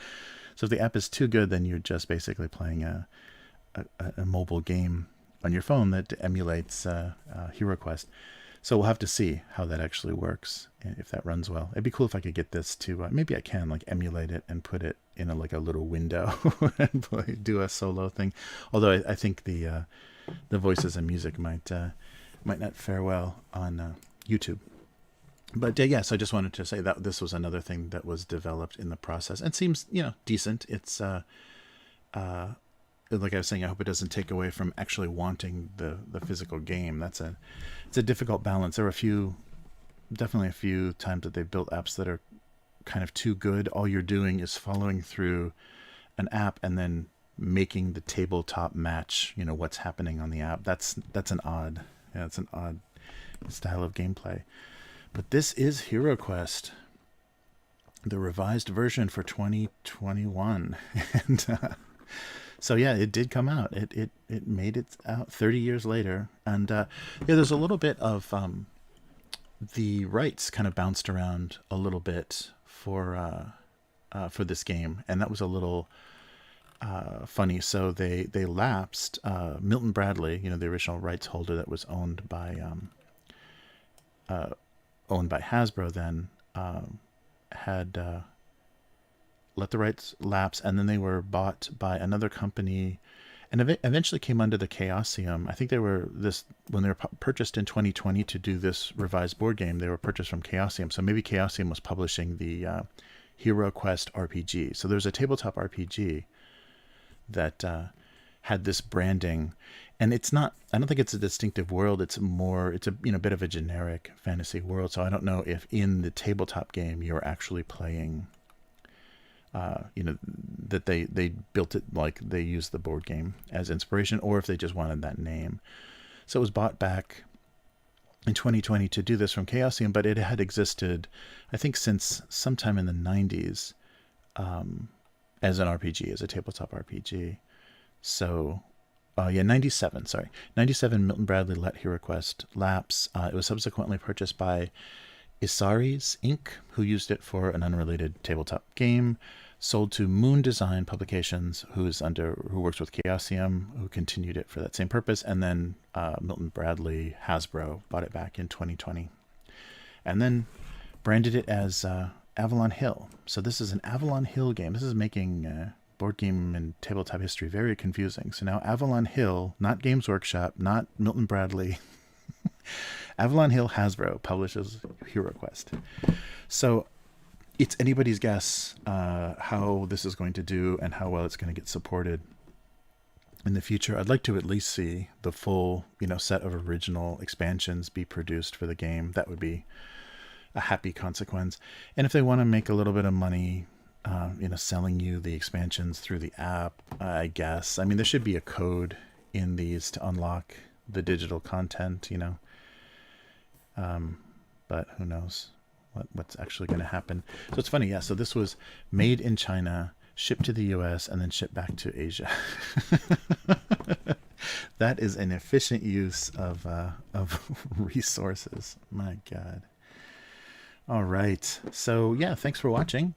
So if the app is too good, then you're just basically playing a mobile game on your phone that emulates HeroQuest. So we'll have to see how that actually works, and if that runs well. It'd be cool if I could get this to, maybe I can like emulate it and put it in like a little window and do a solo thing. Although I think the voices and music might not fare well on YouTube. But yeah, so I just wanted to say that this was another thing that was developed in the process and seems, you know, decent. It's like I was saying, I hope it doesn't take away from actually wanting the physical game. It's a difficult balance. There are definitely a few times that they've built apps that are kind of too good. All you're doing is following through an app and then making the tabletop match, you know, what's happening on the app. That's an odd style of gameplay. But this is HeroQuest, the revised version for 2021, and so yeah, it did come out. It made it out 30 years later, and yeah, there's a little bit of the rights kind of bounced around a little bit for this game, and that was a little funny. So they lapsed. Milton Bradley, you know, the original rights holder that was owned by Hasbro, then had let the rights lapse, and then they were bought by another company, and eventually came under the Chaosium. I think they were when they were purchased in 2020 to do this revised board game. They were purchased from Chaosium, so maybe Chaosium was publishing the HeroQuest RPG. So there's a tabletop RPG that had this branding, and it's not. I don't think it's a distinctive world. It's a bit of a generic fantasy world. So I don't know if in the tabletop game you're actually playing. That they built it like they used the board game as inspiration, or if they just wanted that name. So it was bought back in 2020 to do this from Chaosium, but it had existed, I think, since sometime in the 90s as an RPG, as a tabletop RPG. So, 97, sorry. 97, Milton Bradley let HeroQuest lapse. It was subsequently purchased by Isaris Inc., who used it for an unrelated tabletop game. sold to Moon Design Publications, who works with Chaosium, who continued it for that same purpose, and then Milton Bradley Hasbro bought it back in 2020, and then branded it as Avalon Hill. So this is an Avalon Hill game. This is making board game and tabletop history very confusing. So now Avalon Hill, not Games Workshop, not Milton Bradley, Avalon Hill Hasbro publishes HeroQuest. So it's anybody's guess how this is going to do and how well it's going to get supported in the future. I'd like to at least see the full, set of original expansions be produced for the game. That would be a happy consequence. And if they want to make a little bit of money, selling you the expansions through the app, I guess. I mean, there should be a code in these to unlock the digital content, but who knows what's actually going to happen. So it's funny, yeah. So this was made in China, shipped to the US, and then shipped back to Asia. That is an efficient use of resources. My God. All right. So yeah, thanks for watching.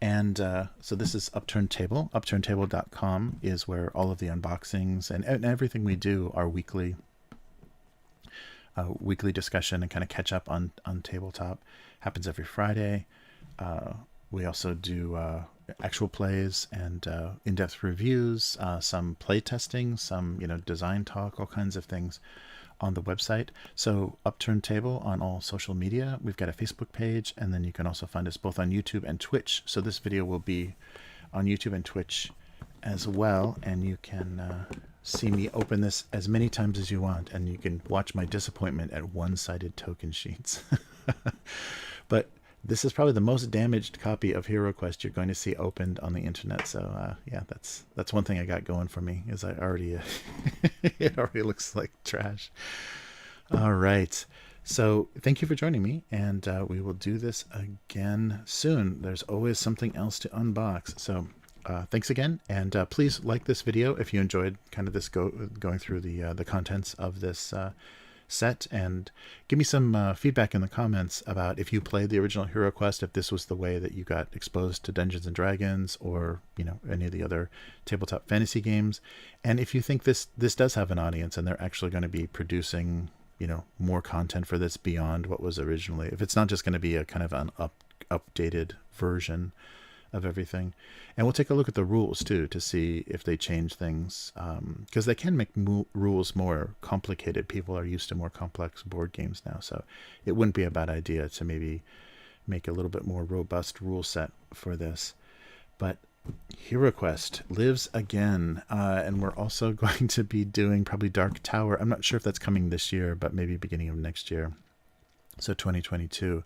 And so this is Upturned Table. Upturnedtable.com is where all of the unboxings and everything we do are weekly discussion and kind of catch up on tabletop. Happens every Friday. We also do actual plays and in-depth reviews, some play testing, some design talk, all kinds of things on the website. So Upturned Table on all social media. We've got a Facebook page, and then you can also find us both on YouTube and Twitch. So this video will be on YouTube and Twitch as well, and you can see me open this as many times as you want, and you can watch my disappointment at one-sided token sheets. But this is probably the most damaged copy of HeroQuest you're going to see opened on the internet. So yeah, that's one thing I got going for me, is I already it already looks like trash. All right, so thank you for joining me, and we will do this again soon. There's always something else to unbox. So thanks again, and please like this video if you enjoyed kind of this going through the contents of this set, and give me some feedback in the comments about if you played the original HeroQuest, if this was the way that you got exposed to Dungeons and Dragons, or any of the other tabletop fantasy games, and if you think this does have an audience and they're actually going to be producing more content for this beyond what was originally, if it's not just going to be a kind of an updated version of everything. And we'll take a look at the rules too, to see if they change things, because they can make rules more complicated. People are used to more complex board games now, so it wouldn't be a bad idea to maybe make a little bit more robust rule set for this. But HeroQuest lives again, and we're also going to be doing probably Dark Tower. I'm not sure if that's coming this year, but maybe beginning of next year, so 2022.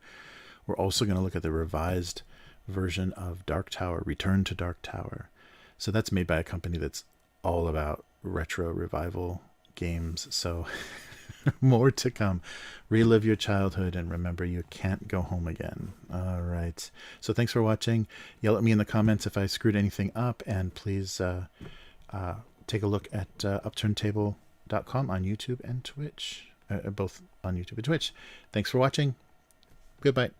We're also going to look at the revised version of Dark Tower, Return to Dark Tower. So that's made by a company that's all about retro revival games. So more to come. Relive your childhood and remember you can't go home again. All right. So thanks for watching. Yell at me in the comments if I screwed anything up, and please take a look at upturnedtable.com on YouTube and Twitch. Both on YouTube and Twitch. Thanks for watching. Goodbye.